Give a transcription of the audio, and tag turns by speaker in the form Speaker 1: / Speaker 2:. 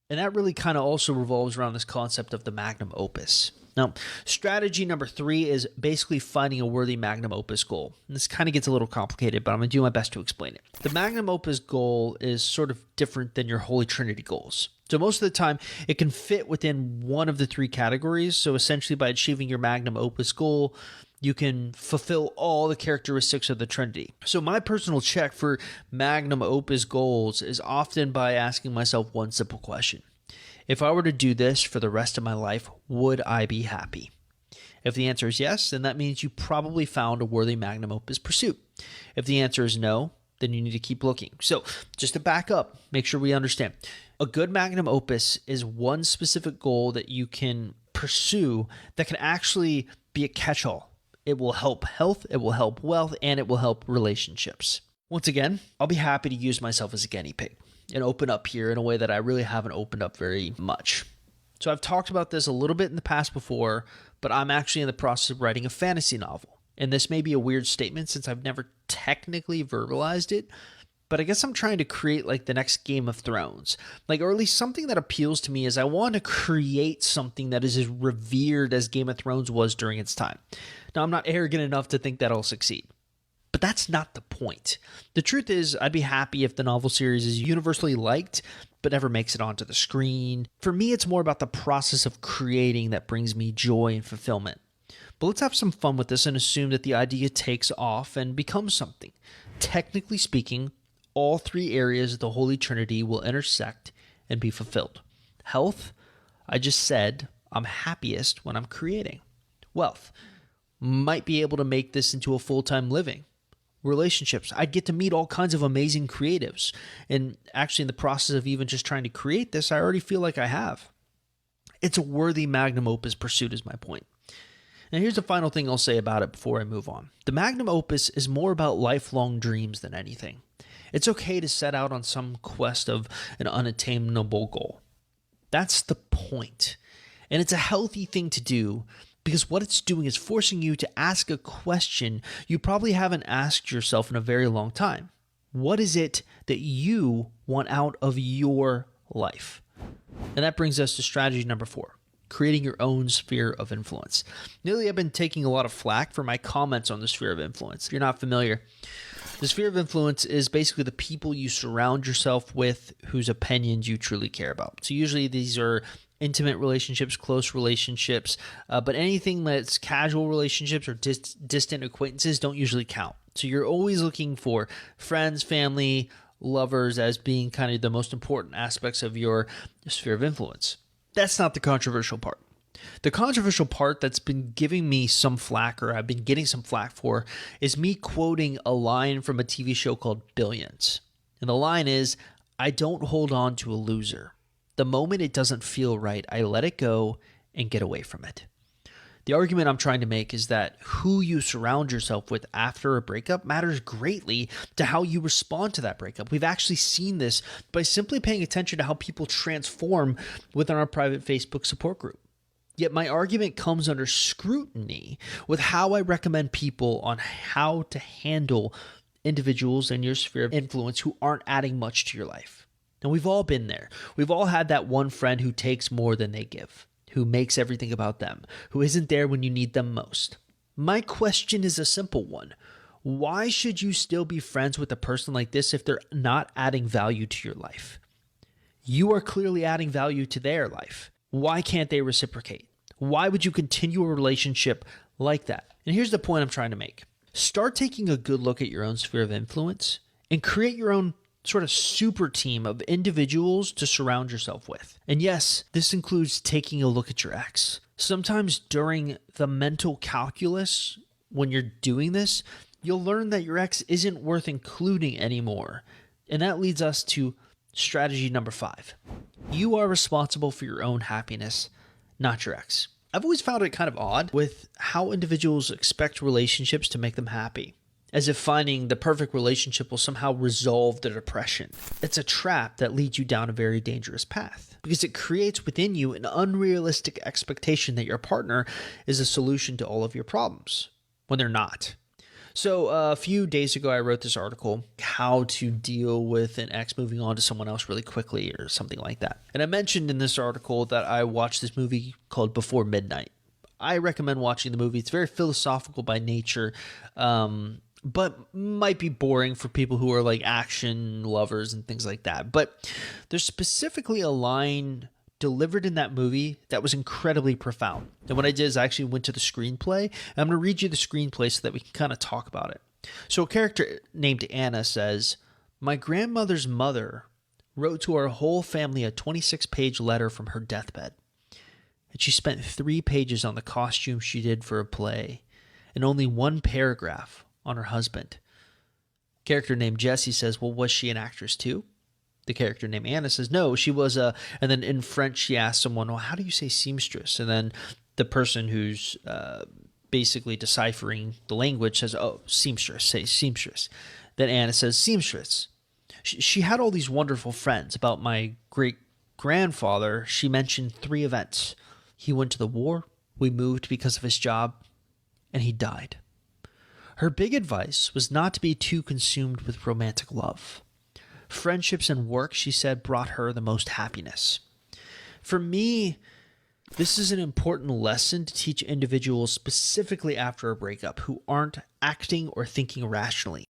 Speaker 1: And that really kind of also revolves around this concept of the magnum opus. Now, strategy number 3 is basically finding a worthy magnum opus goal. And this kind of gets a little complicated, but I'm going to do my best to explain it. The magnum opus goal is sort of different than your Holy Trinity goals. So most of the time, it can fit within one of the 3 categories. So essentially, by achieving your magnum opus goal, you can fulfill all the characteristics of the Trinity. So my personal check for magnum opus goals is often by asking myself one simple question. If I were to do this for the rest of my life, would I be happy? If the answer is yes, then that means you probably found a worthy magnum opus pursuit. If the answer is no, then you need to keep looking. So just to back up, make sure we understand. A good magnum opus is one specific goal that you can pursue that can actually be a catch-all. It will help health, it will help wealth, and it will help relationships. Once again, I'll be happy to use myself as a guinea pig and open up here in a way that I really haven't opened up very much. So I've talked about this a little bit in the past before, but I'm actually in the process of writing a fantasy novel. And this may be a weird statement since I've never technically verbalized it, but I guess I'm trying to create like the next Game of Thrones. Or at least something that appeals to me is I want to create something that is as revered as Game of Thrones was during its time. Now, I'm not arrogant enough to think that I'll succeed. But that's not the point. The truth is, I'd be happy if the novel series is universally liked, but never makes it onto the screen. For me, it's more about the process of creating that brings me joy and fulfillment. But let's have some fun with this and assume that the idea takes off and becomes something. Technically speaking, all 3 areas of the Holy Trinity will intersect and be fulfilled. Health, I just said, I'm happiest when I'm creating. Wealth, might be able to make this into a full-time living. Relationships, I'd get to meet all kinds of amazing creatives. And actually, in the process of even just trying to create this, I already feel like I have. It's a worthy magnum opus pursuit is my point. And here's the final thing I'll say about it before I move on. The magnum opus is more about lifelong dreams than anything. It's okay to set out on some quest of an unattainable goal. That's the point. And it's a healthy thing to do because what it's doing is forcing you to ask a question you probably haven't asked yourself in a very long time. What is it that you want out of your life? And that brings us to strategy number 4. Creating your own sphere of influence. Lately, I've been taking a lot of flack for my comments on the sphere of influence. If you're not familiar, the sphere of influence is basically the people you surround yourself with whose opinions you truly care about. So usually these are intimate relationships, close relationships, but anything that's casual relationships or distant acquaintances don't usually count. So you're always looking for friends, family, lovers as being kind of the most important aspects of your sphere of influence. That's not the controversial part. The controversial part that's been giving me some flack, or I've been getting some flack for, is me quoting a line from a TV show called Billions. And the line is, "I don't hold on to a loser. The moment it doesn't feel right, I let it go and get away from it." The argument I'm trying to make is that who you surround yourself with after a breakup matters greatly to how you respond to that breakup. We've actually seen this by simply paying attention to how people transform within our private Facebook support group. Yet my argument comes under scrutiny with how I recommend people on how to handle individuals in your sphere of influence who aren't adding much to your life. And we've all been there. We've all had that one friend who takes more than they give, who makes everything about them, who isn't there when you need them most. My question is a simple one. Why should you still be friends with a person like this if they're not adding value to your life? You are clearly adding value to their life. Why can't they reciprocate? Why would you continue a relationship like that? And here's the point I'm trying to make. Start taking a good look at your own sphere of influence and create your own sort of super team of individuals to surround yourself with. And yes, this includes taking a look at your ex. Sometimes during the mental calculus, when you're doing this, you'll learn that your ex isn't worth including anymore. And that leads us to strategy number 5. You are responsible for your own happiness, not your ex. I've always found it kind of odd with how individuals expect relationships to make them happy, as if finding the perfect relationship will somehow resolve their depression. It's a trap that leads you down a very dangerous path because it creates within you an unrealistic expectation that your partner is a solution to all of your problems when they're not. So a few days ago, I wrote this article, how to deal with an ex moving on to someone else really quickly or something like that. And I mentioned in this article that I watched this movie called Before Midnight. I recommend watching the movie. It's very philosophical by nature, but might be boring for people who are like action lovers and things like that. But there's specifically a line delivered in that movie that was incredibly profound. And what I did is I actually went to the screenplay. And I'm going to read you the screenplay so that we can kind of talk about it. So a character named Anna says, "My grandmother's mother wrote to our whole family a 26-page letter from her deathbed. And she spent 3 pages on the costume she did for a play and only 1 paragraph on her husband." Character named Jesse says, "Well, was she an actress too?" The character named Anna says, "No, she was a," and then in French, she asks someone, "Well, how do you say seamstress?" And then the person who's basically deciphering the language says, "Oh, seamstress, say seamstress." Then Anna says, "Seamstress. She had all these wonderful friends. About my great-grandfather, she mentioned 3 events. He went to the war, we moved because of his job, and he died. Her big advice was not to be too consumed with romantic love. Friendships and work," she said, "brought her the most happiness." For me, this is an important lesson to teach individuals specifically after a breakup who aren't acting or thinking rationally.